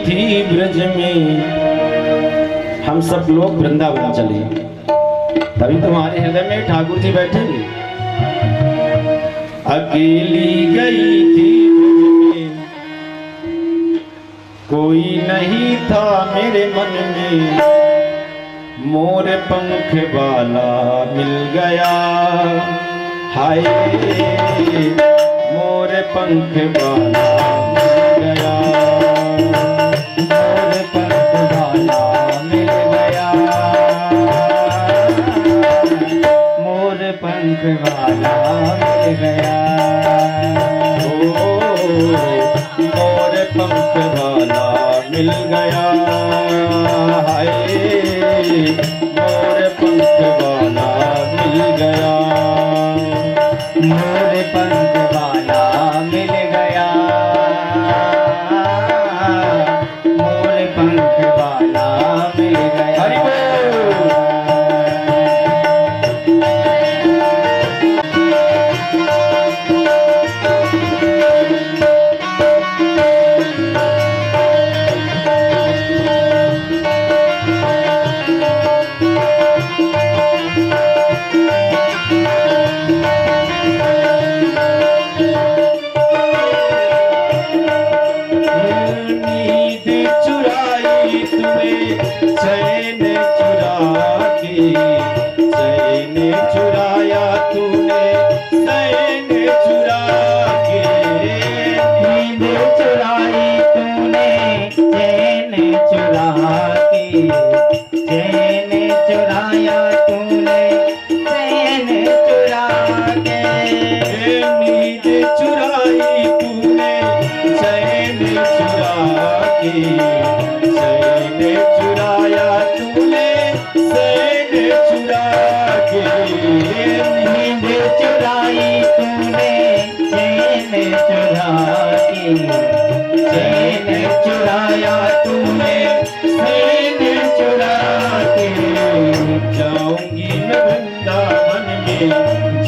थी ब्रज में, हम सब लोग वृंदावन चले, तभी तुम्हारे हृदय में ठाकुर जी बैठेंगे। अकेली गई थी ब्रज में, कोई नहीं था मेरे मन में, मोर पंख वाला मिल गया, हाय मोर पंख वाला मिल गया, मोर पंख वाला मिल गया, मोर पंख वाला मिल गया, ओ मोर पंख वाला मिल गया, हाय मोर पंख वाला मिल गया, मोर पंख वाला मिल गया, मोर पंख वाला मिल गया। हरि बोल।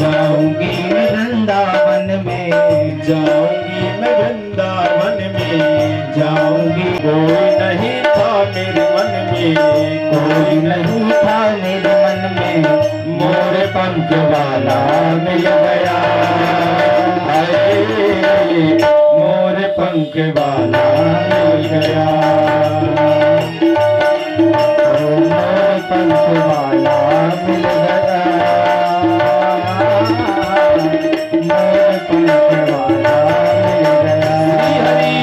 जाऊंगी मैं वृंदावन में, जाऊंगी मैं वृंदावन में, जाऊंगी। कोई नहीं था मेरे मन में, कोई नहीं था मेरे मन में, मोर पंख वाला मिल गया, मोर पंख वाला मिल गया, मोर पंख वाला मिल गया, मोर पंख वाला मिल गया। हरि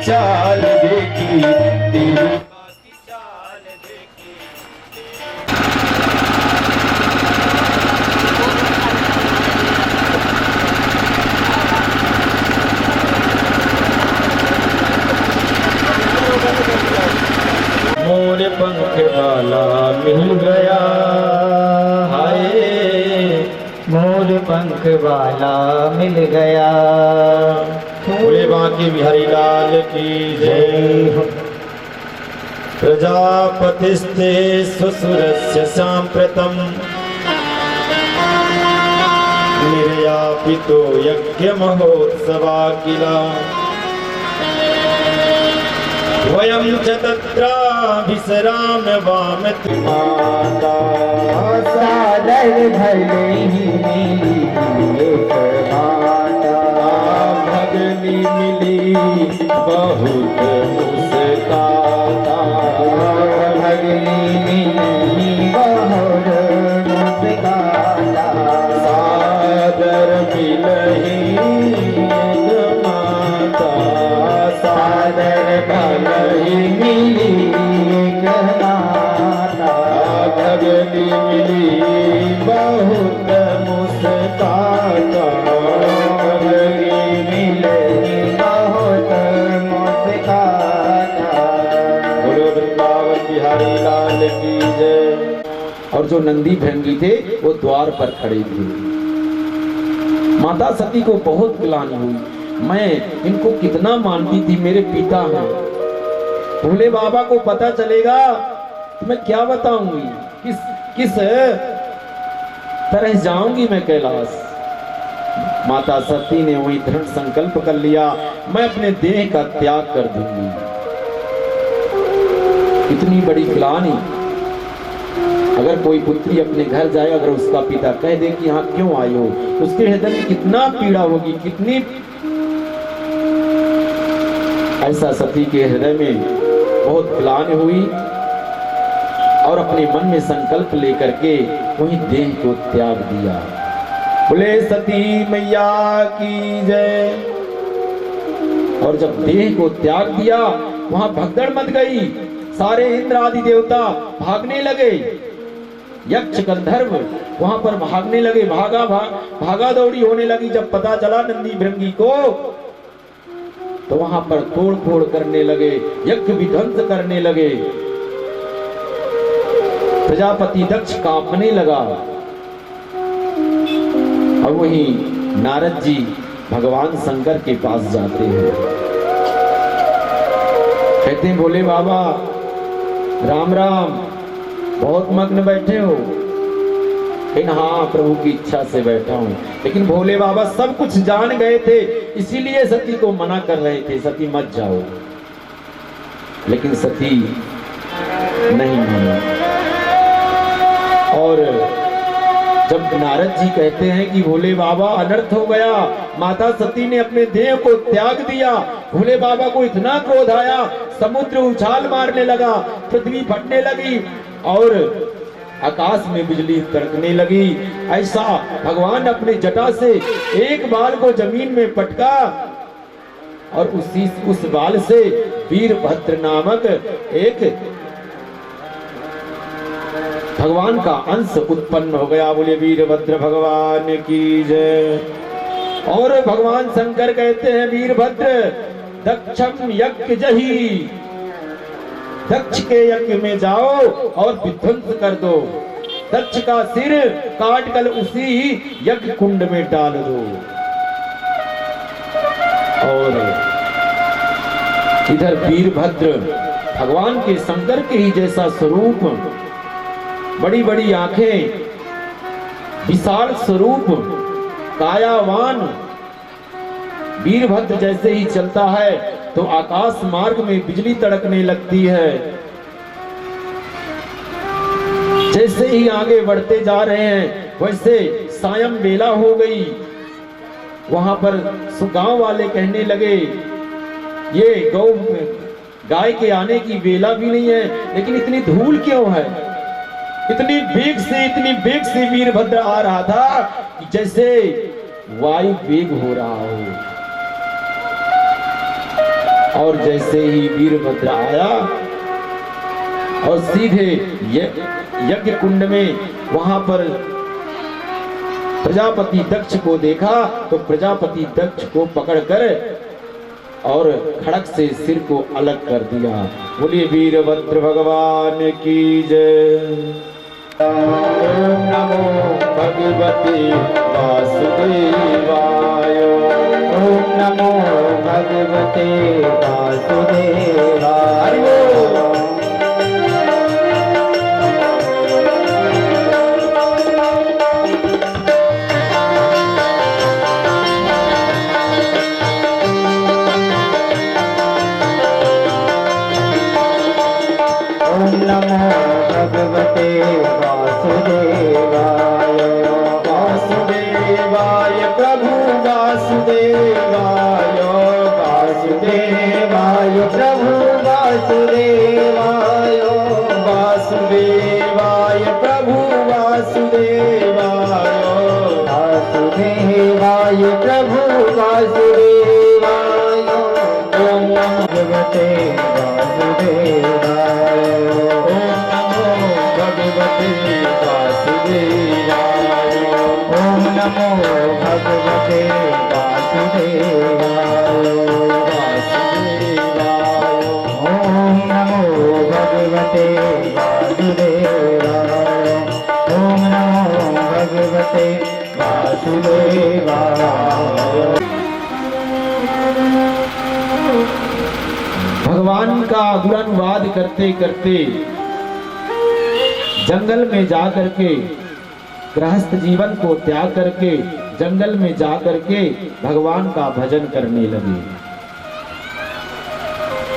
चाल देखी, तेरी बाकी चाल देखी। मोर मोर पंख वाला मिल गया, हाय मोर पंख वाला मिल गया। बोले बांके बिहारी लाल की जय। प्रजापतिस्ते स्वसुरस्य साम्प्रतम् निर्यापितो यज्ञ महोत्सवा किल वयं च तत्राभिसराम वाम माता। सादर भले ही मिली एक माता, भगनी मिली बहुत मुस्काता, भगनी मिली बहुत मुस्काता। सादर मिलही एक माता, सादर भले मिली एक माता, भगनी मिली बहुत मुस्काता, भगनी मिली बहुत मुस्काता। बोलो वृंदावन बिहारी लाल की जय। और जो नंदी भृंगी थे वो द्वार पर खड़े थे। माता सती को बहुत ग्लानि हुई, मैं इनको कितना मानती थी, मेरे पिता हैं। भोले बाबा को पता चलेगा तो मैं क्या बताऊंगी, किस तरह जाऊंगी मैं कैलाश। माता सती ने वही दृढ़ संकल्प कर लिया, मैं अपने देह का त्याग कर दूंगी। इतनी बड़ी ग्लानि, अगर कोई पुत्री अपने घर जाए, अगर उसका पिता कह दे कि यहाँ क्यों आई हो, तो उसके हृदय में कितना पीड़ा होगी, कितनी। ऐसा सती के हृदय में बहुत ग्लानि हुई और अपने मन में संकल्प लेकर के वही देह को त्याग दिया। बोले सती मैया की जय। और जब देह को त्याग दिया, वहां भगदड़ मच गई, सारे इंद्र आदि देवता भागने लगे, यक्ष गंधर्व वहां पर भागने लगे, भागा दौड़ी होने लगी। जब पता चला नंदी भृंगी को, तो वहां पर तोड़ फोड़ करने लगे, यज्ञ विध्वंस करने लगे। प्रजापति दक्ष कांपने लगा। और वही नारद जी भगवान शंकर के पास जाते हैं, कहते हैं भोले बाबा राम राम, बहुत मग्न बैठे हो। लेकिन हाँ, प्रभु की इच्छा से बैठा हूं। लेकिन भोले बाबा सब कुछ जान गए थे, इसीलिए सती को मना कर रहे थे, सती मत जाओ। लेकिन सती नहीं मानी। और जब नारद जी कहते हैं कि भोले बाबा अनर्थ हो गया, माता सती ने अपने देह को त्याग दिया, भोले बाबा को इतना क्रोध आया, समुद्र उछाल मारने लगा, पृथ्वी फटने लगी और आकाश में बिजली तड़कने लगी। ऐसा भगवान अपने जटा से एक बाल को जमीन में पटका और उस बाल से वीरभद्र नामक एक भगवान का अंश उत्पन्न हो गया। बोले वीरभद्र भगवान की जय। और भगवान शंकर कहते हैं वीरभद्र दक्षम यज्ञ जही, दक्ष के यज्ञ में जाओ और विध्वंस कर दो, दक्ष का सिर काट कर उसी यज्ञ कुंड में डाल दो। और इधर वीरभद्र भगवान के शंकर के ही जैसा स्वरूप, बड़ी बड़ी आंखें, विशाल स्वरूप, कायावान वीरभद्र जैसे ही चलता है तो आकाश मार्ग में बिजली तड़कने लगती है। जैसे ही आगे बढ़ते जा रहे हैं वैसे सायं बेला हो गई। वहां पर गांव वाले कहने लगे ये गाय के आने की बेला भी नहीं है, लेकिन इतनी धूल क्यों है। इतनी बेग से वीरभद्र आ रहा था कि जैसे वायु वेग हो रहा हो। और जैसे ही वीरभद्र आया और सीधे यज्ञ कुंड में वहां पर प्रजापति दक्ष को देखा, तो प्रजापति दक्ष को पकड़कर और खड़क से सिर को अलग कर दिया। बोलिए वीरभद्र भगवान की जय। ओम नमो भगवते वासुदेवाय। ओम नमो भगवते वासुदेवाय। ओम नमो भगवते वासुदेवाय। वासुदेवाय प्रभु वासुदेवाय। वासुदेवाय प्रभु वासुदेवाय। वासुदेवाय प्रभु वासुदेवाय। वासुदेवाय प्रभु वासुदेवाय। ओम नमो भगवते वासुदेवाय। ओम नमो भगवते वासुदेवाय। ओम नमो भगवते वासुदेवाय। वासुदेवाय। ओम नमो भगवते वासुदेवाय। ओम नमो भगवते वासुदेवाय। भगवान का गुणानुवाद करते करते जंगल में जा करके, गृहस्थ जीवन को त्याग करके जंगल में जा करके भगवान का भजन करने लगे।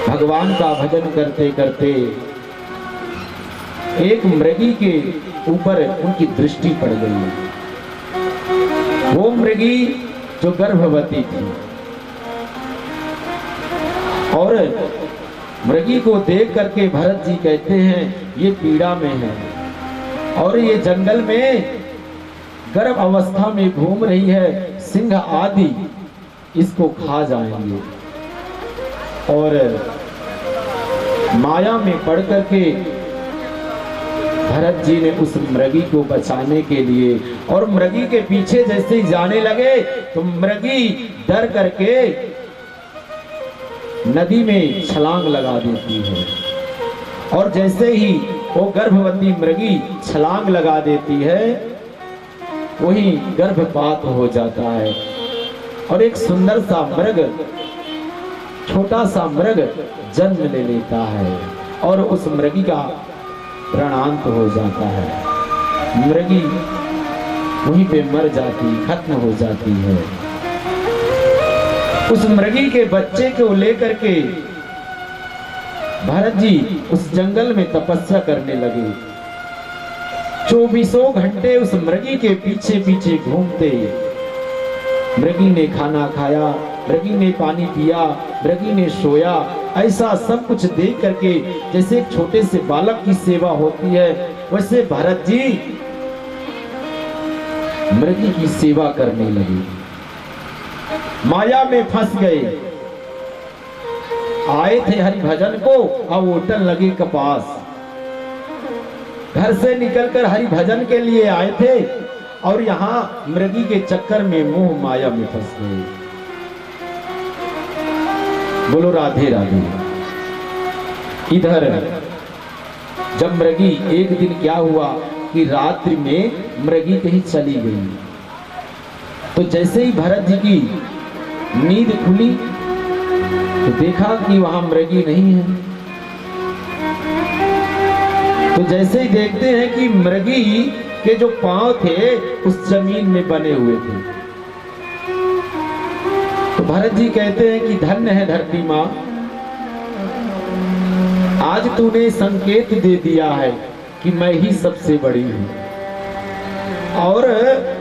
भगवान का भजन करते करते एक मृगी के ऊपर उनकी दृष्टि पड़ गई। वो मृगी जो गर्भवती थी, और मृगी को देख करके भरत जी कहते हैं ये पीड़ा में है और ये जंगल में गर्भ अवस्था में घूम रही है, सिंह आदि इसको खा जाएंगे। और माया में पड़ करके भरत जी ने उस मृगी को बचाने के लिए, और मृगी के पीछे जैसे ही जाने लगे तो मृगी डर करके नदी में छलांग लगा देती है। और जैसे ही वो गर्भवती मृगी छलांग लगा देती है, वही गर्भपात हो जाता है और एक सुंदर सा मृग, छोटा सा मृग जन्म ले लेता है और उस मृगी का प्राणांत हो जाता है। मृगी वहीं पे मर जाती, खत्म हो जाती है। उस मृगी के बच्चे को लेकर के भरत जी उस जंगल में तपस्या करने लगे। 24 घंटे उस मृगी के पीछे पीछे घूमते। मृगी ने खाना खाया, मृगी ने पानी पिया, मृगी ने सोया। ऐसा सब कुछ देख करके जैसे एक छोटे से बालक की सेवा होती है, वैसे भरत जी मृगी की सेवा करने लगे। माया में फंस गए। आए थे हरि भजन को, अब ओटन लगे कपास। घर से निकलकर हरि भजन के लिए आए थे और यहाँ मृगी के चक्कर में मोह माया में फंस गए। बोलो राधे राधे। इधर जब मृगी, एक दिन क्या हुआ कि रात्रि में मृगी कहीं चली गई, तो जैसे ही भरत जी की नींद खुली तो देखा कि वहां मृगी नहीं है। तो जैसे ही देखते हैं कि मृगी के जो पांव थे उस जमीन में बने हुए थे, तो भरत जी कहते हैं कि धन्य है धरती मां, आज तूने संकेत दे दिया है कि मैं ही सबसे बड़ी हूं। और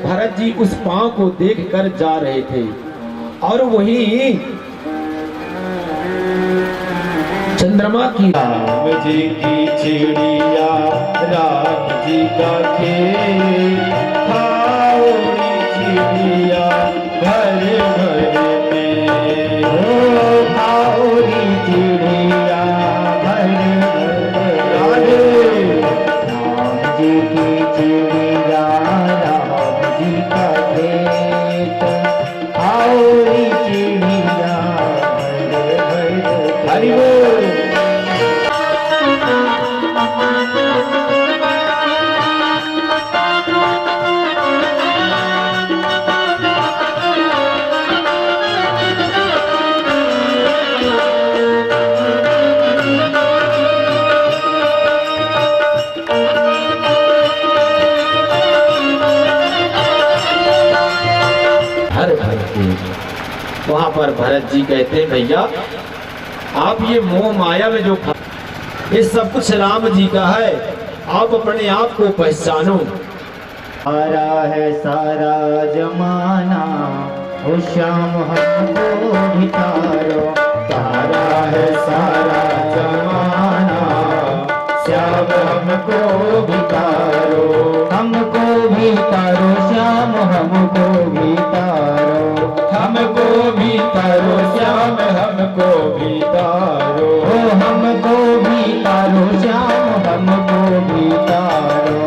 भरत जी उस पांव को देखकर जा रहे थे और वही चंद्रमा की, राम जी की चिड़िया, राम जी का खेल, हावड़ी चिड़िया घर घर में, हावड़ी चिड़िया घर घर। राम जी की चिड़िया, राम जी का खेत, हावड़ी चिड़िया घर वहां पर भरत जी कहते हैं भैया आप ये मोह माया में जो ये सब कुछ राम जी का है, आप अपने आप को पहचानो। सारा है सारा जमाना ओ श्याम हमको भितारो, सारा है सारा जमाना श्याम हमको भितारो, हमको भितारो श्याम हमको भितारो, हमको भितारो श्याम हमको भितारो, ओ हमको भितारो श्याम हमको भितारो,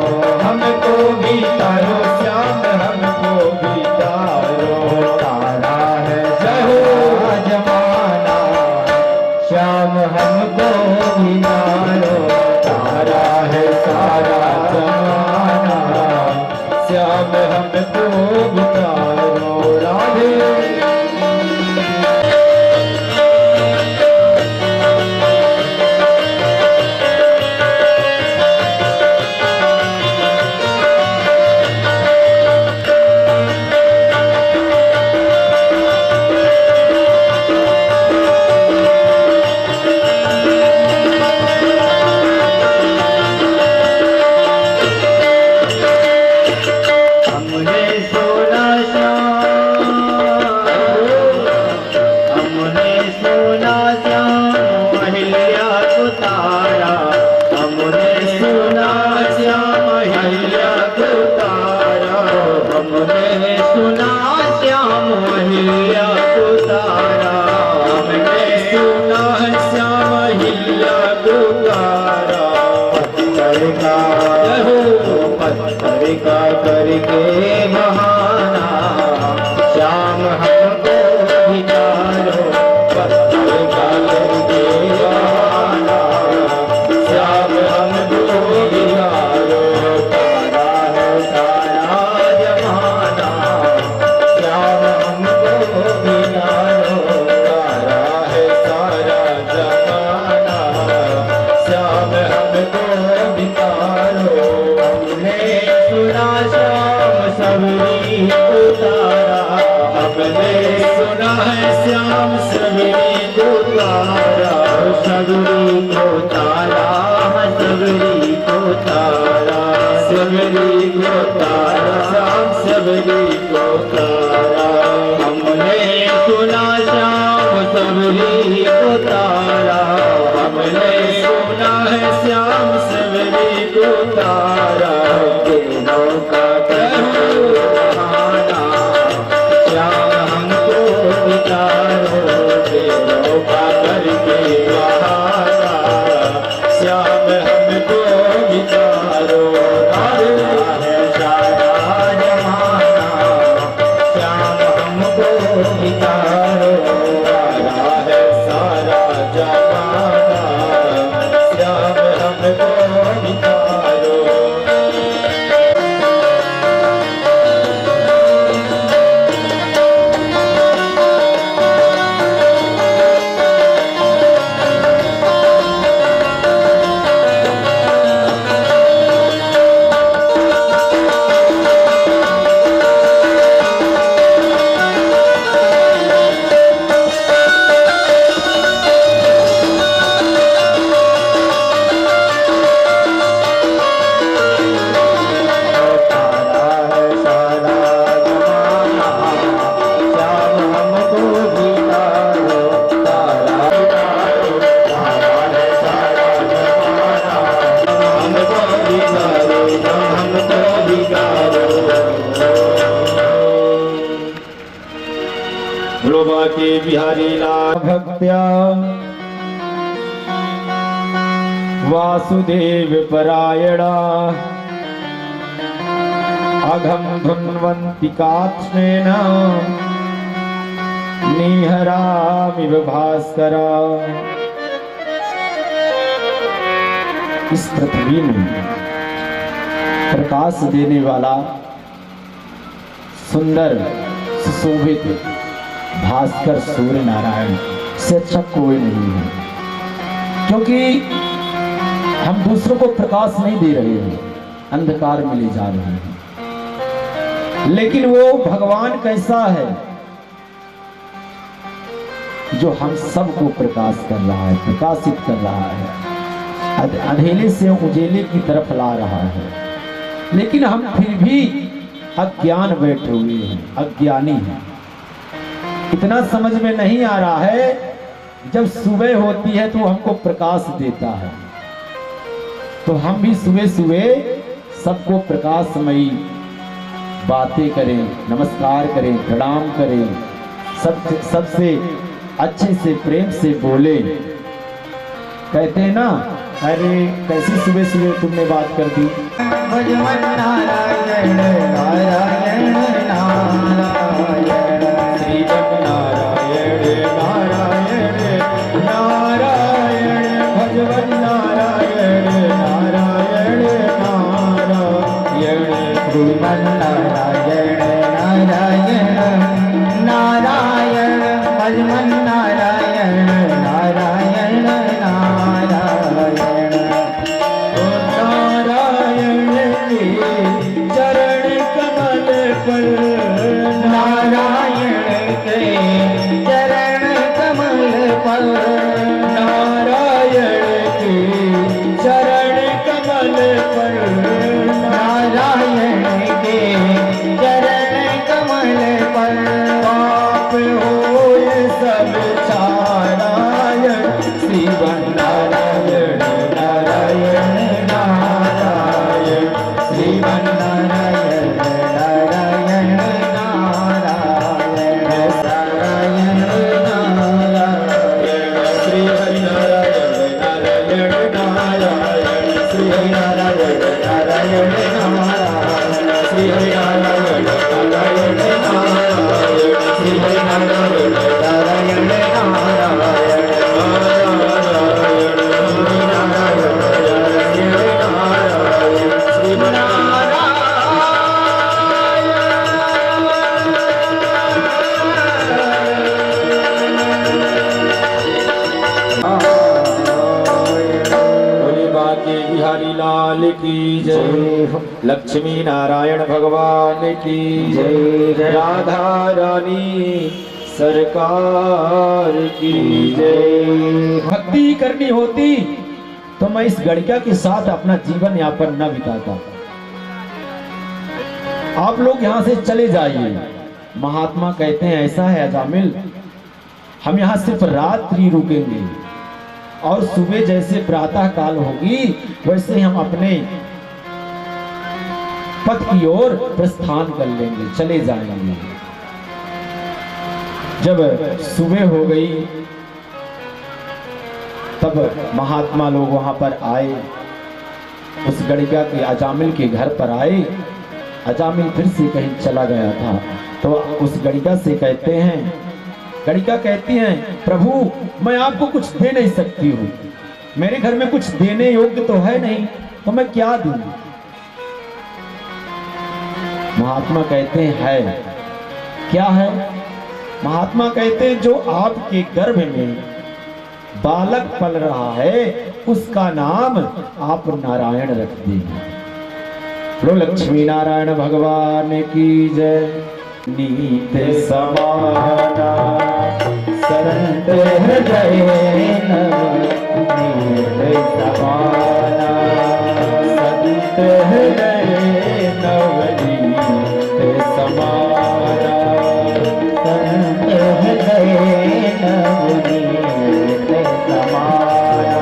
हमको भितारो श्याम हमको भितारो। सारा है सारा जमाना श्याम हमको भितारो, सारा है सारा जमाना श्याम हमको भितारो। राधे हमने सोना श्याम, हमने सोना श्याम अहिल्या को तारा, हमने सोना श्याम अहिल्या को तारा, हमने सुना श्याम अहिल्या को तारा, हमने सुना श्याम अहिल्या को तारा। पत्थर का करके बहाना श्याम हमको भितारो, पत्थर का करके बहाना श्याम हमको भितारो। सारा है सारा जमाना श्याम हमको भितारो, सारा है सारा जमाना श्याम हमको भितारो। हमने सुना श्याम सबरी को तारा, हमने सुना है श्याम सबरी को तारा, सबरी को तारा, सबरी को तारा, सबरी को तारा श्याम सबरी को तारा। हमने सुना श्याम सबरी को तारा, हमने सुना है श्याम सबरी को तारा। तीनों का बहाना श्याम हमको भितारो, तीनों का करके बहाना श्याम हमको भितारो। सारा है सारा जमाना श्याम हमको भितारो, सारा है सारा जमाना श्याम हमको भितारो। ध्रुवा के बिहारी लाल भक्त्या वासुदेव परायणा अघम धुन्वन्ति कात्स्नेन निहरामिव भास्करा। इस पृथ्वी में प्रकाश देने वाला सुंदर सुशोभित भास्कर सूर्य नारायण से अच्छा कोई नहीं है, क्योंकि हम दूसरों को प्रकाश नहीं दे रहे हैं, अंधकार में ले जा रहे हैं। लेकिन वो भगवान कैसा है, जो हम सबको प्रकाश कर रहा है, प्रकाशित कर रहा है, अंधेरे से उजेले की तरफ ला रहा है। लेकिन हम फिर भी अज्ञान बैठे हुए हैं, अज्ञानी हैं। इतना समझ में नहीं आ रहा है, जब सुबह होती है तो हमको प्रकाश देता है, तो हम भी सुबह सुबह सबको प्रकाशमयी बातें करें, नमस्कार करें, प्रणाम करें, सबसे अच्छे से प्रेम से बोले। कहते हैं ना, अरे कैसी सुबह सुबह तुमने बात कर दी। भजवन नारायण नारायण नारायण श्रीवन नारायण नारायण नारायण भजवन नारायण नारायण नारायण श्रीमन नारायण नारायण नारायण भजवन नारायण नारायण नारायण नारायण के चरण कमल पर, नारायण के चरण कमल पर, नारायण के चरण कमल पर, नारायण के चरण कमल पर, पाप होए सब छारायण श्रीवन नारायण नारायण नारायण श्रीवन नारायण नारायण नारायण नारायण नारायण श्री हरि नारायण नारायण नारायण श्री हरि नारायण नारायण नारायण श्री हरि नारायण नारायण नारायण श्री हरि नारायण नारायण नारायण बिहारी लाल की जय, लक्ष्मी नारायण भगवान की जय, राधा रानी सरकार की जय। भक्ति करनी होती तो मैं इस गणिका के साथ अपना जीवन यापन न बिताता। आप लोग यहाँ से चले जाइए। महात्मा कहते हैं ऐसा है अजामिल, हम यहाँ सिर्फ रात्रि रुकेंगे और सुबह जैसे प्रातः काल होगी वैसे हम अपने पथ की ओर प्रस्थान कर लेंगे, चले जाएंगे। जब सुबह हो गई तब महात्मा लोग वहां पर आए, उस गणिका के अजामिल के घर पर आए। अजामिल फिर से कहीं चला गया था तो उस गणिका से कहते हैं, गणिका कहती हैं, प्रभु मैं आपको कुछ दे नहीं सकती हूँ, मेरे घर में कुछ देने योग्य तो है नहीं, तो मैं क्या दूं? महात्मा कहते हैं है, क्या है? महात्मा कहते हैं जो आपके गर्भ में बालक पल रहा है उसका नाम आप नारायण रख दीजिए। लो लक्ष्मी नारायण भगवान की जय। नीत समाना संत हृदय नीत समाना संत हृदय नवनीत समाना संत हृदय नवनीत समाना।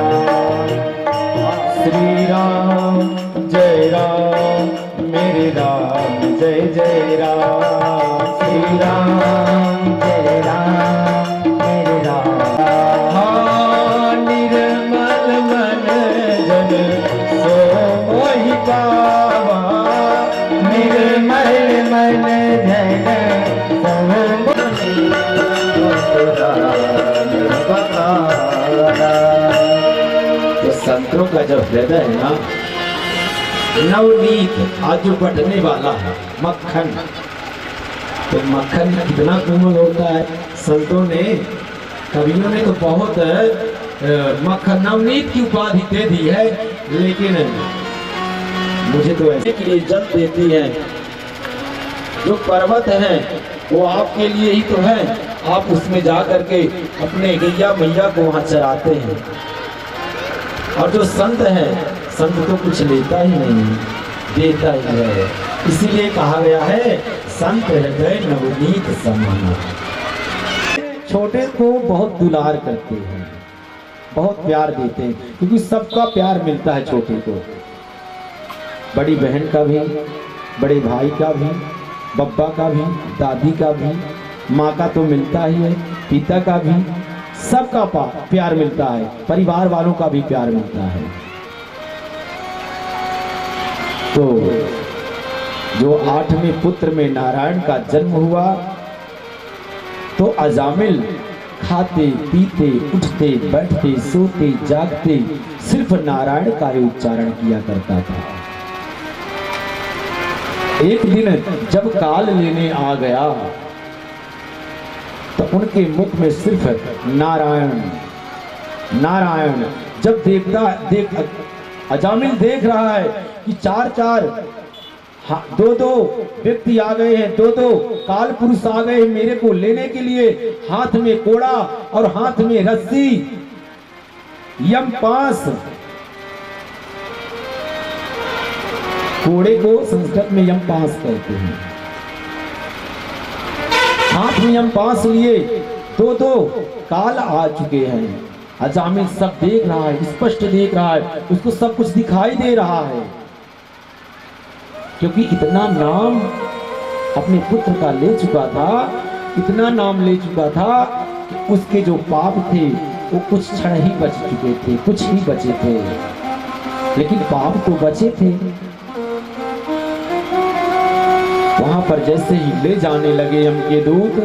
श्री राम जय राम मेरे राम जय जय राम। श्री राम जय राम मेरे राम। निर्मल मन जन सो मोहि पावा, निर्मल मन जन सो मोहि पावा। तो संतों का जब हृदय है ना नवनीत, आज जो बटने वाला है मक्खन, तो मक्खन कितना कोमल होता है। संतों ने, कवियों ने तो बहुत मक्खन नवनीत की उपाधि दे दी है, लेकिन मुझे तो ऐसे के लिए जल देती है। जो पर्वत है वो आपके लिए ही तो है, आप उसमें जा करके अपने गैया मैया को वहां चराते हैं। और जो संत है, संत तो कुछ लेता ही नहीं, देता ही है। इसीलिए कहा गया है संत हृदय नवनीत समाना। छोटे को बहुत दुलार करते हैं, बहुत प्यार देते हैं, क्योंकि सबका प्यार मिलता है छोटे को। बड़ी बहन का भी, बड़े भाई का भी, बब्बा का भी, दादी का भी, माँ का तो मिलता ही है, पिता का भी, सबका प्यार मिलता है, परिवार वालों का भी प्यार मिलता है। तो जो 8वें पुत्र में नारायण का जन्म हुआ, तो अजामिल खाते पीते उठते बैठते सोते जागते सिर्फ नारायण का ही उच्चारण किया करता था। एक दिन जब काल लेने आ गया, तो उनके मुख में सिर्फ नारायण नारायण। जब अजामिल देख रहा है कि 4-4 दो व्यक्ति आ गए हैं, दो काल पुरुष आ गए हैं मेरे को लेने के लिए, हाथ में कोड़ा और हाथ में रस्सी, यमपास। कोड़े को संस्कृत में यमपास कहते हैं। हाथ में यमपास लिए दो काल आ चुके हैं। अजामिल सब देख रहा है, स्पष्ट देख रहा है, उसको सब कुछ दिखाई दे रहा है, क्योंकि इतना नाम अपने पुत्र का ले चुका था, इतना नाम ले चुका था कि उसके जो पाप थे वो कुछ क्षण ही बच चुके थे, कुछ ही बचे थे, लेकिन पाप तो बचे थे। वहां पर जैसे ही ले जाने लगे यम के दूत,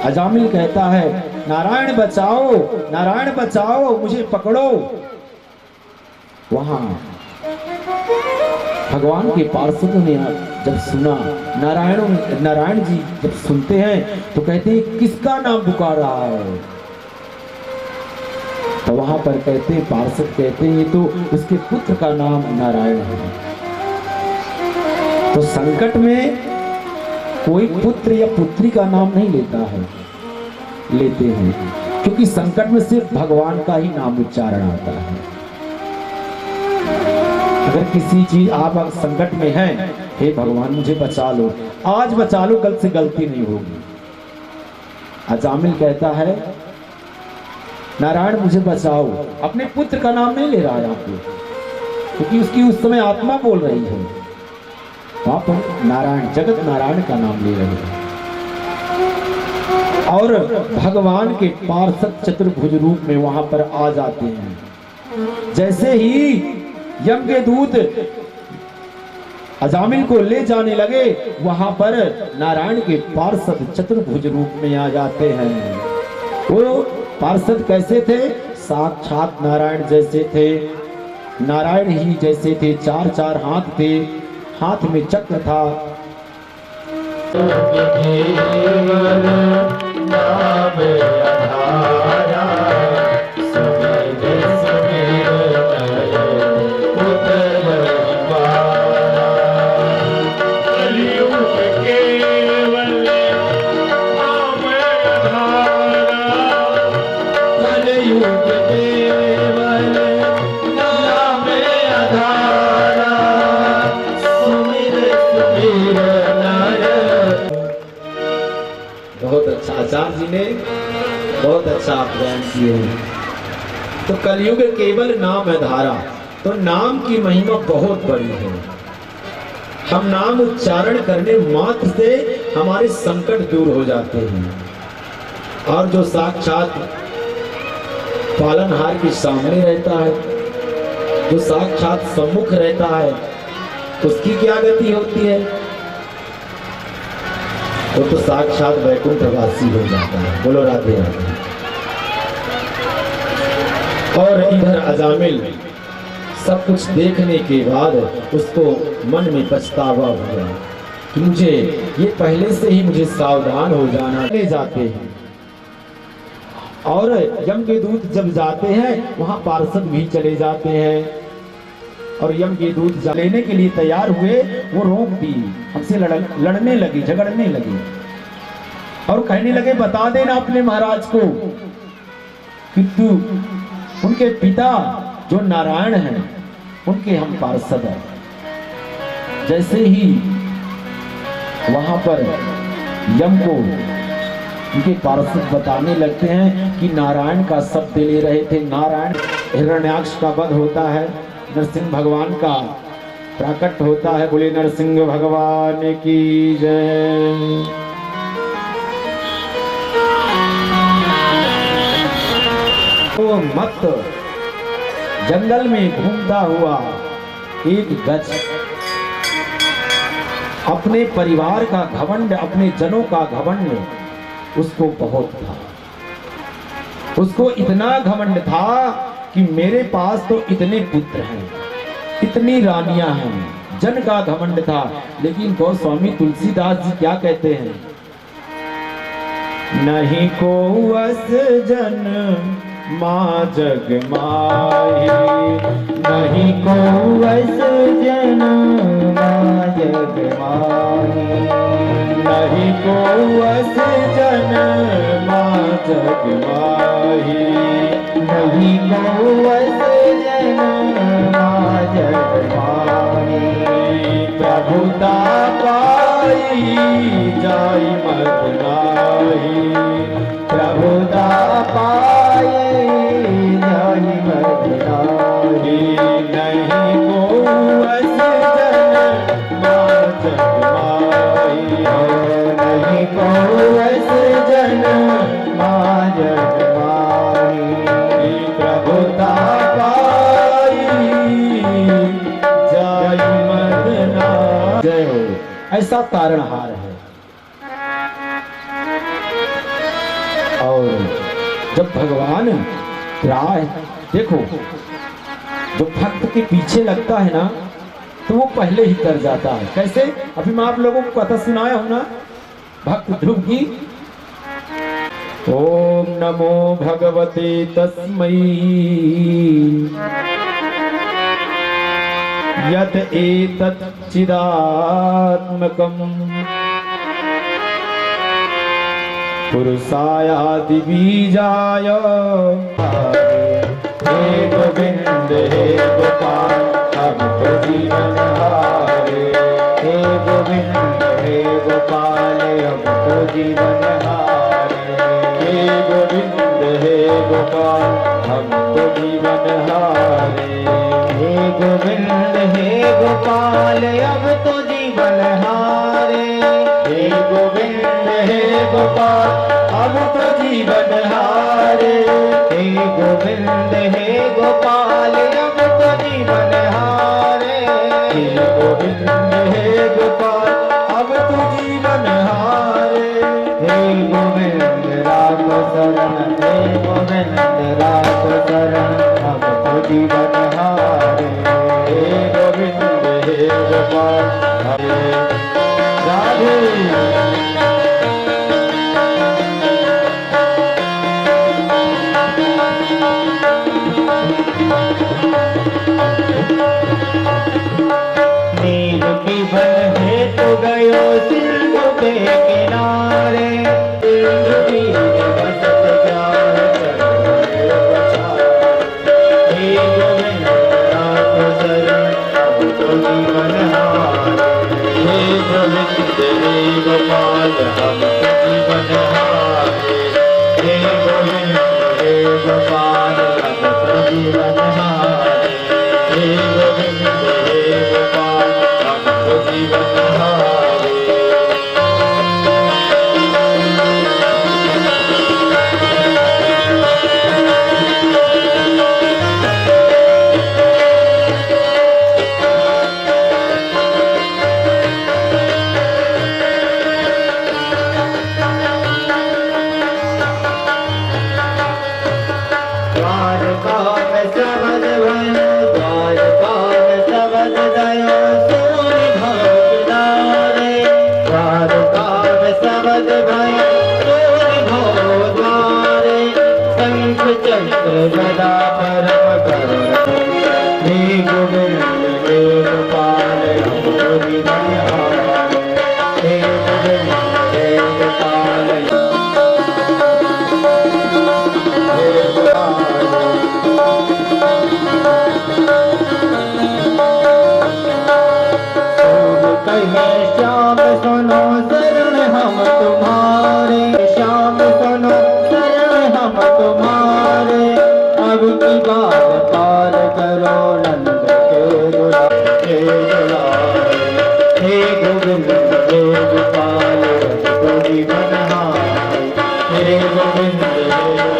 अजामिल कहता है नारायण बचाओ, नारायण बचाओ, मुझे पकड़ो। वहां भगवान के पार्षदों ने जब सुना, नारायण जी जब सुनते हैं तो कहते हैं किसका नाम पुकार रहा है? तो वहां पर कहते पार्षद कहते हैं तो उसके पुत्र का नाम नारायण है। तो संकट में कोई पुत्र या पुत्री का नाम नहीं लेता है, लेते हैं, क्योंकि संकट में सिर्फ भगवान का ही नाम उच्चारण आता है। अगर किसी चीज आप संकट में हैं, हे भगवान मुझे बचा लो, आज बचा लो, कल से गलती नहीं होगी। अजामिल कहता है नारायण मुझे बचाओ, अपने पुत्र का नाम नहीं ले रहा है आपको, क्योंकि उसकी उस समय आत्मा बोल रही है। वहां पर नारायण, जगत नारायण का नाम ले रहे हैं। और भगवान के पार्षद चतुर्भुज रूप में वहां पर आ जाते हैं। जैसे ही यम के दूत अजामिल को ले जाने लगे, वहां पर नारायण के पार्षद चतुर्भुज रूप में आ जाते हैं। वो पार्षद कैसे थे? साक्षात नारायण जैसे थे, नारायण ही जैसे थे। 4-4 हाथ थे, हाथ में चक्र था। आचार्य जी ने बहुत अच्छा बयान किए हैं। तो कलयुग केवल नाम है धारा, तो नाम की महिमा बहुत बड़ी है। हम नाम उच्चारण करने मात्र से हमारे संकट दूर हो जाते हैं। और जो साक्षात पालनहार के सामने रहता है, जो साक्षात सम्मुख रहता है, उसकी क्या गति होती है? वो तो साक्षात वैकुंठवासी हो जाता है। बोलो राधे राधे। और इधर अजामिल सब कुछ देखने के बाद उसको मन में पछतावा हुआ कि मुझे ये पहले से ही मुझे सावधान हो जाना। ले जाते हैं और यम के दूत जब जाते हैं, वहां पार्षद भी चले जाते हैं। और यम के दूत लेने के लिए तैयार हुए, वो रोक दी, हमसे लड़ने लगी, झगड़ने लगी। और कहने लगे बता देना अपने महाराज को कि तू उनके पिता जो नारायण हैं उनके हम पार्षद हैं। जैसे ही वहां पर यम को उनके पार्षद बताने लगते हैं कि नारायण का शब्द ले रहे थे। नारायण हिरण्याक्ष का वध होता है, नरसिंह भगवान का प्रकट होता है। बोले नरसिंह भगवान की जय। तो मत जंगल में घूमता हुआ एक गज अपने परिवार का घमंड, अपने जनों का घमंड उसको बहुत था। उसको इतना घमंड था कि मेरे पास तो इतने पुत्र हैं, इतनी रानियां हैं, जन का घमंड था। लेकिन गोस्वामी तुलसीदास जी क्या कहते हैं? नहीं को अस जन माँ जग माही, नहीं को अस जन माँ जग माही, नहीं को अस जन माँ जग माही, नहीं को अस जन माँ जग माही। प्रभुता पाई जाई मत नाही, प्रभुता पाए जाई मत नाही। नहीं को अस जन माँ जग माही, नहीं को अस जन माँ जग माही। प्रभुता पाई जाई मत नाही। जय हो। ऐसा तारणहार है। और जब भगवान राय देखो, जो भक्त के पीछे लगता है ना तो वो पहले ही कर जाता है। कैसे? अभी मैं आप लोगों को कथा सुनाया हूं ना भक्त ध्रुव की। ओम नमो भगवते तस्मै यत एतत् चिदात्मकम् पुरुषायादि बीजाय। हे गोविंद हे गोपाल अब तो जीवन हारे। हे गोविंद हे गोपाल अब तो जीवन हारे। हे गोविंद हे गोपाल हम तो जीवन हारे। हे गोविंद हे गोपाल अब तो जीवन हारे। हे गोविंद हे गोपाल अब तो जीवन हारे। हे गोविंद हे गोपाल अब तो जीवन हारे। हे गोविंद हे गोपाल अब तो जीवन हारे। हे गोविंद राख शरण, हे गोविंद राख शरण अब तो जीवन हारे। हे गोविंद हे गोपाल हरे राधे। नील की बन है तो गयो सिंधु के किनारे। सिंधु की बसत जाए चरण पछारे। हे गोविंद राख शरण अब तो जीवन हारे। हे गोविंद हे गोपाल हम तो जीवन हारे। हे गोविंद हे गोपाल अब तो जीवन हारे। हे गोविंद हे गोपाल हम तो जीवन हारे। द्वारका में सबद भयो, द्वारका में सबद दयो सोनि भवद्वारे। द्वारका में सबद भयो सोनि भवद्वारे। शंख चक्र गदा परम करुण। हे गोविंद हे गोपाल हम तो जीवन हारे। हे गोविंद हे गोपाल कहे श्याम सुनो शरण हम तुम्हारे, श्याम सुनो शरण हम तुम्हारे। अब की बात पार करो नंद के दुलारे, हे गोविंद हे गोपाल तुझी बनहारे, हे गोविंद हे गोपाल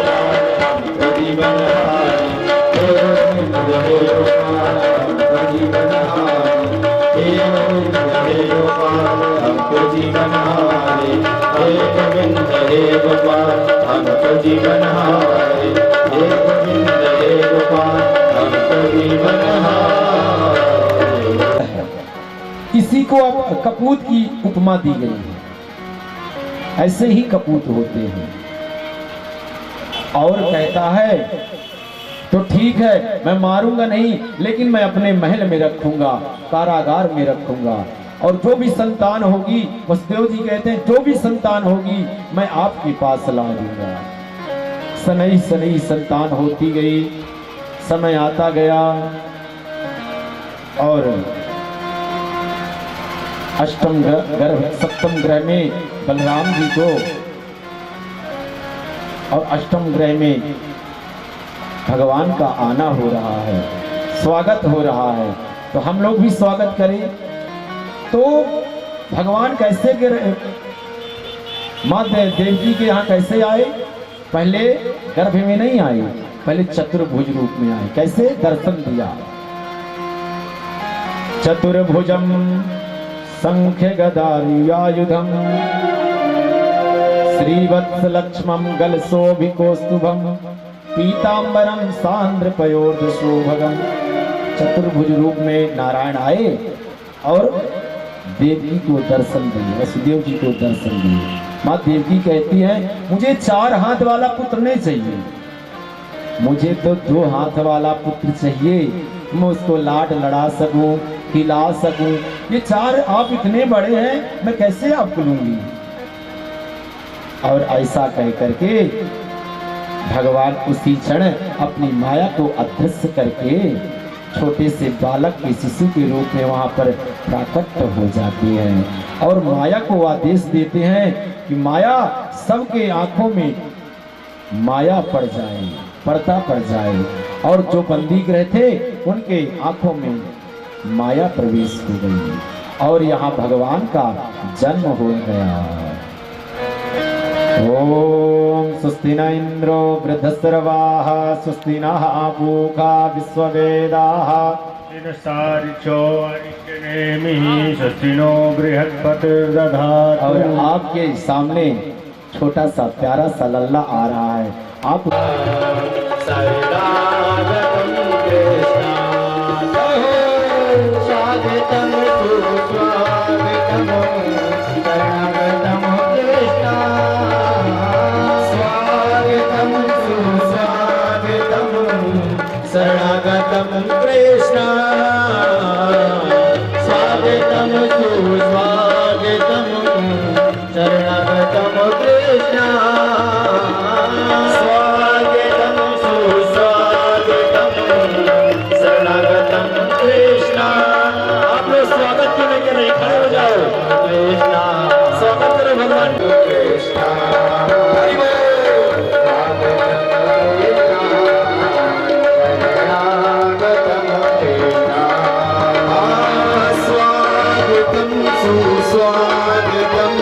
तुझी बनहारे, हे गोविंद हे गोपाल तुझी बनहारे, हे गोविंद हे गोपाल हमको जीवन हारे, हे गोविंद हे गोपाल हमको जीवन हारे, हे गोविंद हे गोपाल हमको जीवन हारे। इसी को अब कपूत की उपमा दी गई है। ऐसे ही कपूत होते हैं। और कहता है तो ठीक है, मैं मारूंगा नहीं, लेकिन मैं अपने महल में रखूंगा, कारागार में रखूंगा, और जो भी संतान होगी, वसुदेव जी कहते हैं जो भी संतान होगी मैं आपके पास ला दूंगा। सनई सनई संतान होती गई, समय आता गया और अष्टम गर्भ सप्तम ग्रह में बलराम जी को और अष्टम ग्रह में भगवान का आना हो रहा है, स्वागत हो रहा है। तो हम लोग भी स्वागत करें। तो भगवान कैसे माँ देवकी के यहाँ कैसे आए? पहले गर्भ में नहीं आए, पहले चतुर्भुज रूप में आए। कैसे? दर्शन दिया। चतुर्भुजम संख्य गदायुधम श्रीवत्स लक्ष्मम गलशोभिकोस्तुभम पीतांबरम सांद्र पयोर्ध शोभगम। चतुर्भुज रूप में नारायण आए और देवकी को दर्शन दिए, वसुदेव जी को दर्शन दिए। माँ देवकी कहती है मुझे 4 हाथ वाला पुत्र नहीं चाहिए, मुझे तो 2 हाथ वाला पुत्र चाहिए, मैं उसको लाड लड़ा सकूं, खिला सकूं। ये 4 आप इतने बड़े हैं, मैं कैसे आपको लूंगी? और ऐसा कह करके भगवान उसी क्षण अपनी माया को अदृश्य करके छोटे से बालक के शिशु के रूप में वहां पर प्राकट हो जाते हैं और माया को आदेश देते हैं कि माया सबके आंखों में माया पड़ जाए, पर्दा पड़ जाए, और जो बंदी ग्रह थे उनके आंखों में माया प्रवेश हो गई और यहाँ भगवान का जन्म हो गया। ओम स्वस्ति न इंद्रो वृद्धस्रवाः स्वस्ति नः पूषा विश्ववेदाः सारिचो अनिकेनेमिः स्वस्ति नो बृहस्पतिर्दधातु। और आपके सामने छोटा सा प्यारा सा लल्ला आ रहा है। आप स्वागतम सुस्वागतम शरणागतम कृष्णा, स्वागतम सुस्वागतम शरणागतम कृष्णा, स्वागतम सुस्वागतम शरणागतम कृष्णा, स्वागतम सुस्वागतम शरणागतम कृष्णा। आप लोग स्वागत करने के लिए खड़े हो जाओ। कृष्णा स्वागत करो भगवान को। कृष्णा हरि बोल। स्वागतम सुस्वागतम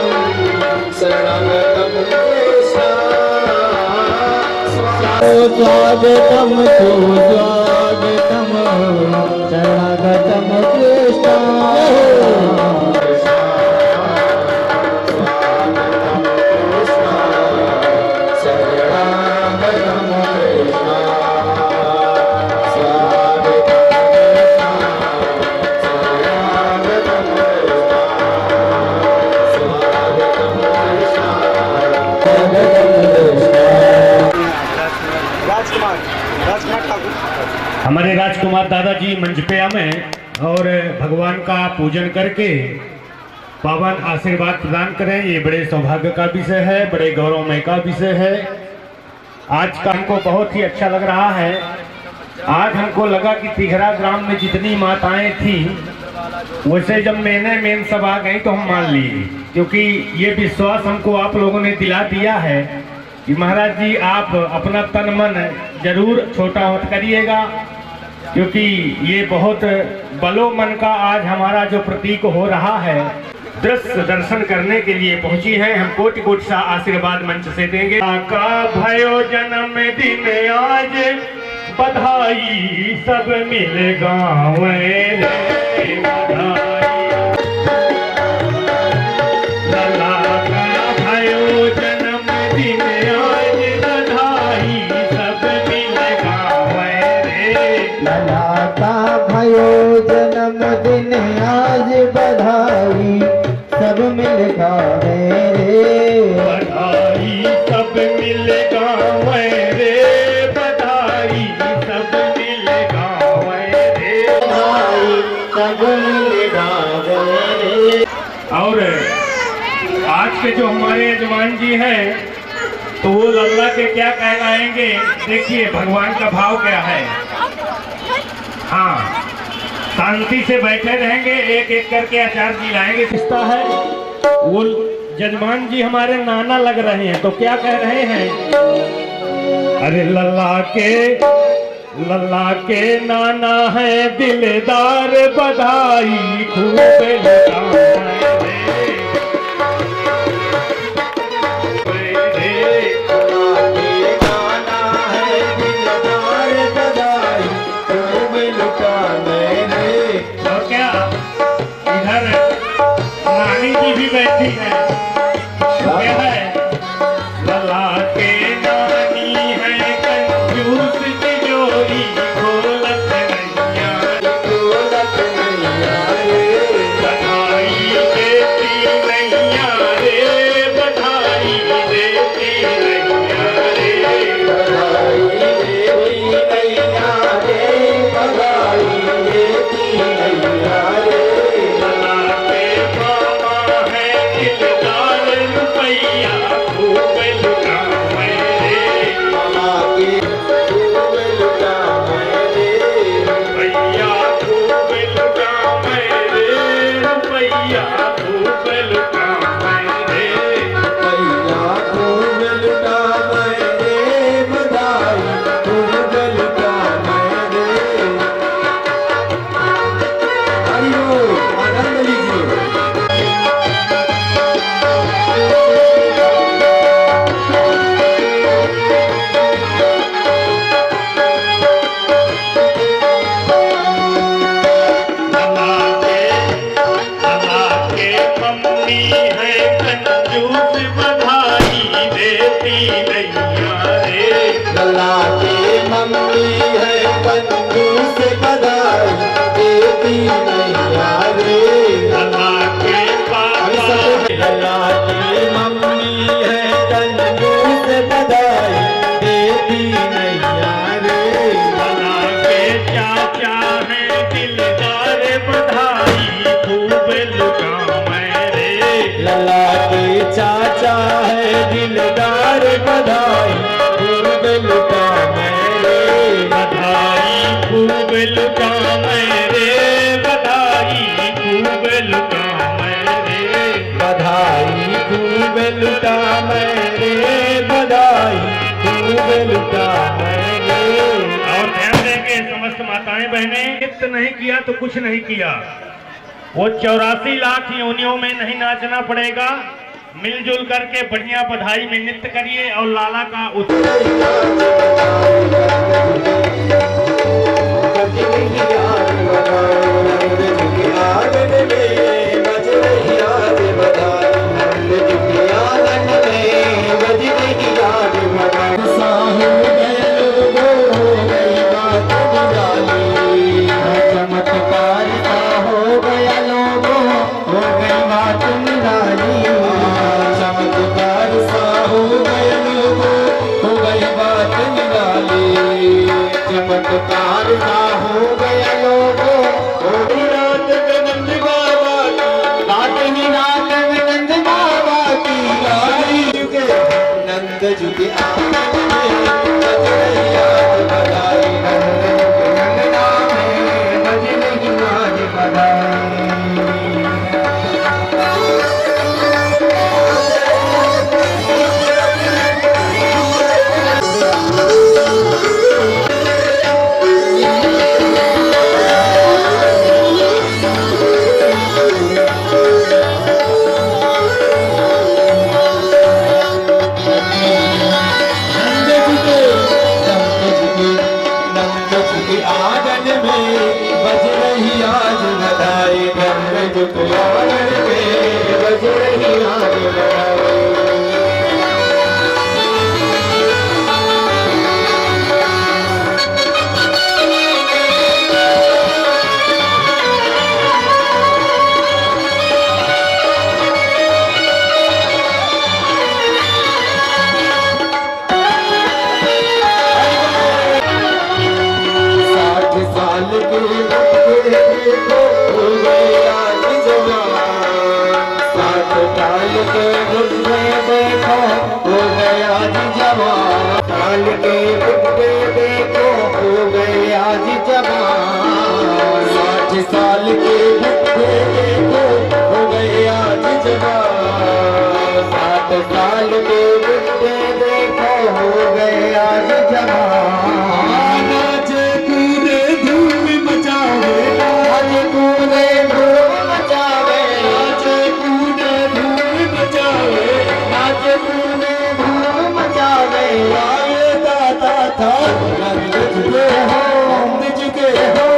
शरणागतम कृष्णा, स्वागतम सुस्वागतम शरणागतम कृष्णा, हमारे राजकुमार दादाजी मंच पे आए और भगवान का पूजन करके पावन आशीर्वाद प्रदान करें। ये बड़े सौभाग्य का विषय है, बड़े गौरवमय का विषय है। आज का हमको बहुत ही अच्छा लग रहा है। आज हमको लगा कि तिघरा ग्राम में जितनी माताएं थी वैसे जब मेन सब आ गई तो हम मान लिए, क्योंकि ये विश्वास हमको आप लोगों ने दिला दिया है कि महाराज जी आप अपना तन मन जरूर छोटा मत करिएगा, क्योंकि ये बहुत बलो मन का आज हमारा जो प्रतीक हो रहा है, दृश्य दर्शन करने के लिए पहुंची है। हम कोटि कोटि सा आशीर्वाद मंच से देंगे। का भयो जन्म दिन आज बधाई सब मिल गावे रे बधाई। लला का भयो जन्म दिन आज बधाई सब मिल गावे रे। लला का भयो जन्मदिन आज बधाई सब मिल गावे रे। बधाई सब मिल गावे रे, बधाई सब मिल गावे रे, बधाई सब मिल गावे रे। और आज के जो हमारे यजमान जी हैं तो वो लल्ला के क्या कहलाएंगे, देखिए भगवान का भाव क्या है। हाँ, शांति से बैठे रहेंगे, एक एक करके आचार्य जी लाएंगे। रिश्ता है वो यजमान जी हमारे नाना लग रहे हैं, तो क्या कह रहे हैं, अरे लल्ला के नाना है दिलदार बधाई खूब लुटाए रे। और क्या इधर नानी जी भी बैठी है, क्या है, लला के नानी है कंजूस तिजोरी खोलत नैया रे। बधाई देती नैया रे, बधाई देती नैया रे। बधाई देती नैया रे, बधाई देती नैया रे। लला के मामा है दिलदार रुपैया खूब लुटावे रे। लला के खूब लुटावे रे। रुपैया खूब लुटावे रे, रुपैया खूब लुटावे रे। भैया खूब लुटावे रे, बधाई खूब लुटावे रे। हरिओ आनंद लीजिए। लला के मम्मी है कंजूस बधाई देती नैया रे। लला के मम्मी है कंजूस बधाई देती नैया रे। लला के पापा लला की मम्मी है कंजूस बधाई देती नैया रे। लला के चाचा है दिलदार बधाई खूब लुटावे रे। लला के चाचा है दिलदार बधाई खूब लुटावे रे। बधाई खूब लुटावे रे, बधाई खूब लुटावे रे। बधाई खूब लुटावे रे, बधाई खूब लुटावे रे। और ध्यान देंगे समस्त माताएं बहनें, नृत्य नहीं किया तो कुछ नहीं किया। वो 84 लाख योनियों में नहीं नाचना पड़ेगा, मिलजुल करके बढ़िया बधाई में नृत्य करिए और लाला का चमत्कार सा हो गया लोगों, हो गई बात निराली। चमत्कार सा हो गया लोगों, हो गई बात निराली। चमत्कार सा हो गया लोगों, हो गई रात में नंद बाबा की, रात ही रात में नंद बाबा की गाड़ी के नंद जी के आंगन में बज रही आज बधाई। नंद जी के अंगना में बज रही आज बधाई। दुख आवर में बज रही आग लगावे। साल के बुढ़े देखो हो गए आज जवान। 60 साल के बुढ़े देखो हो गए आज जवान। नाचे कूदे धूम मचावे, नाचे कूदे धूम मचावे, नाचे कूदे धूम मचावे, नाचे कूदे धूम मचावे। आए दादा था रंग चुके हो, रंग चुके हो।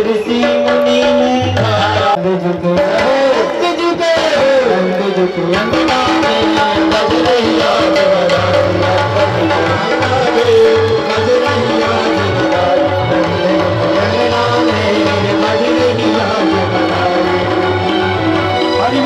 ऋषि मुनि ने रंग झुके अंगना में बज रही आग लगावे, बज रही आग लगावे, अंगना में बज रही आग लगावे। हरि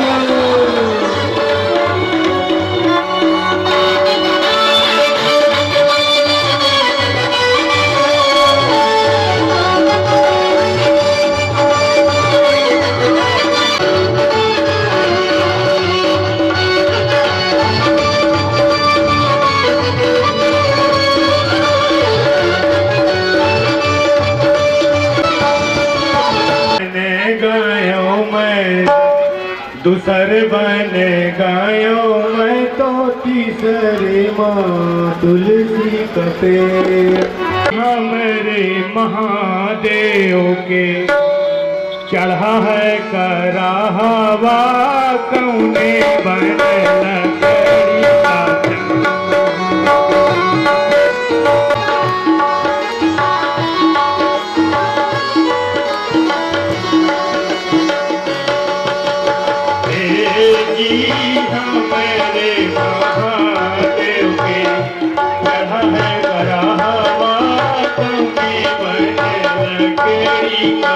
दूसर बन गायो मैं तो तीसरे माँ तुलसी कपे। हमारे महादेव के चढ़ा है कराहवा कौने बन लकड़ी का हमारे महादेव के चढ़ा है कराहवा कौने बन लकड़ी का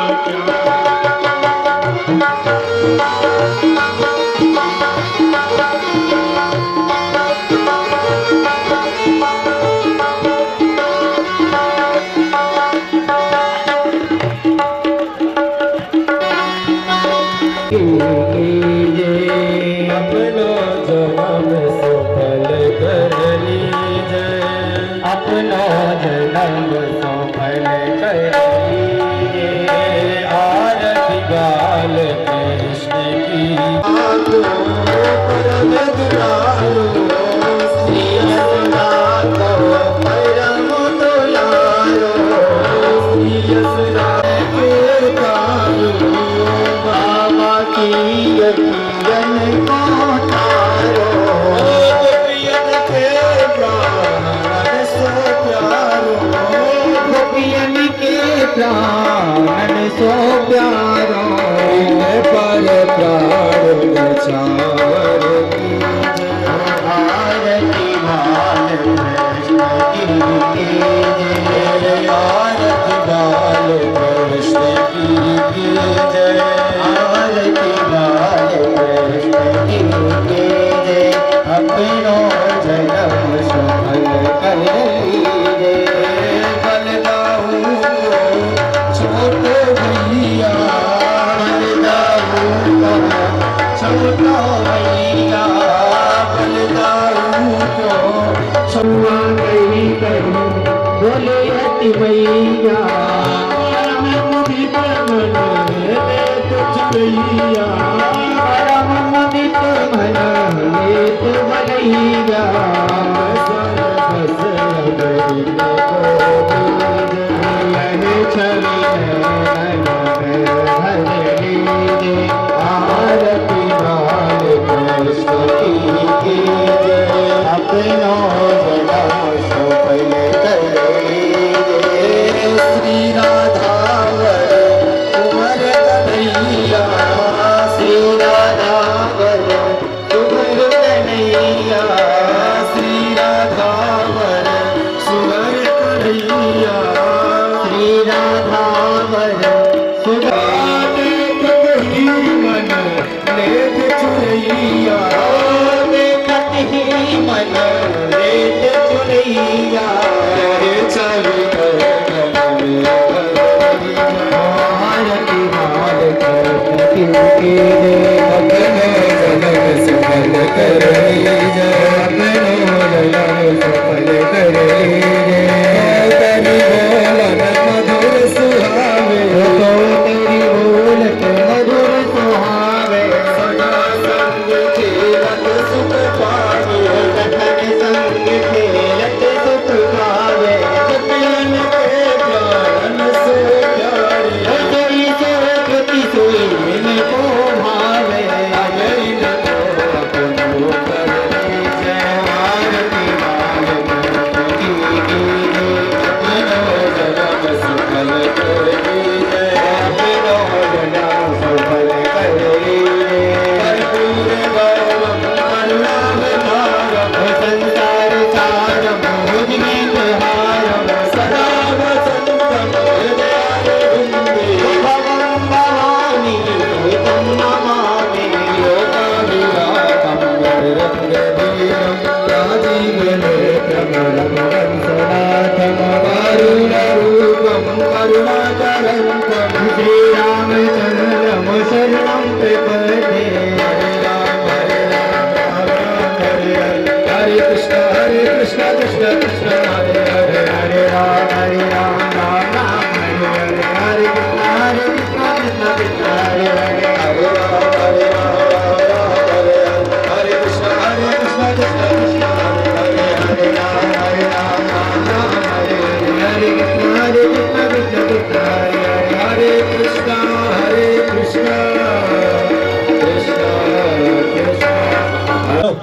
अपना जन्म सफल कर लीजिए। आरती गाल कृष्ण की परम दुलारो, श्री रघुनाथ परम दुलारो, श्री रघुनाथ के तारो, बाबा की यकीन को तारो। गोपियन के प्राण सो प्यारो, गोपियन के प्राण सो प्यारो। पर प्राण बचावर आरती बाल कृष्ण की जय, आरती बाल कृष्ण की जय, आरती बाल कृष्ण की जय। अपनो जन्म सफल कर लीजिए। बलदाऊ छोटे भैया, बलदाऊ छोटा भैया, बलदाऊ को छुआ गई करूं बोले अति भैया। मन तुझ पे चुरैया परम मुदित मन लेत भलैया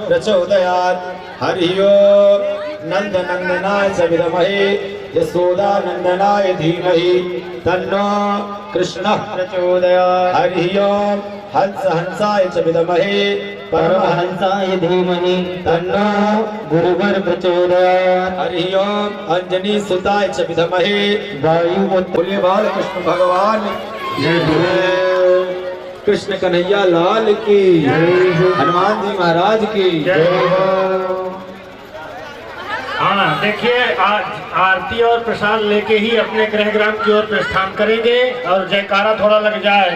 प्रचोदयात् हरि ओम नंदनंदनाय च विद्महे यशोदानंदनाय धीमहि तन्नो कृष्णः प्रचोदयात् हरि ओम हंसाय च विद्महे परमहंसाय धीमहि तन्नो गुरुवर प्रचोदयात् हरि ओम अंजनी सुताय च विद्महे वायुपुत्र बालकृष्ण भगवान कृष्ण कन्हैया लाल की हनुमान जी महाराज की हाँ देखिए, आज आरती और प्रसाद लेके ही अपने गृहग्राम की ओर प्रस्थान करेंगे और जयकारा थोड़ा लग जाए।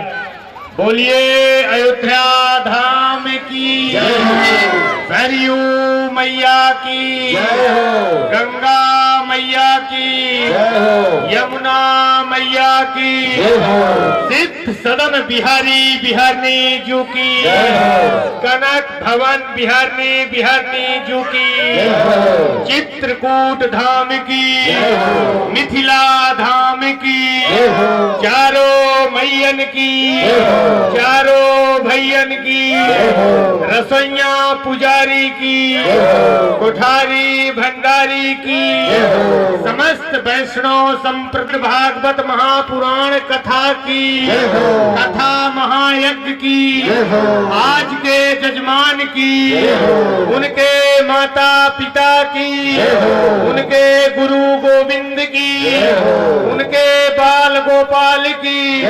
बोलिए अयोध्या धाम की सरयू मैया की, गंगा मैया की, यमुना मैया की, सिद्ध सदन बिहारी बिहारनी जू की, कनक भवन बिहारनी बिहारनी जू की, चित्रकूट धाम की, मिथिला धाम की, चारों मैयन की, चारों भैयन की, रसोइया पुजारी की, कोठारी भंडारी की, समस्त वैष्णव संप्रद भागवत महापुराण कथा की, कथा महायज्ञ की, आज के जजमान की, उनके माता पिता की, उनके गुरु गोविंद की, उनके बाल गोपाल की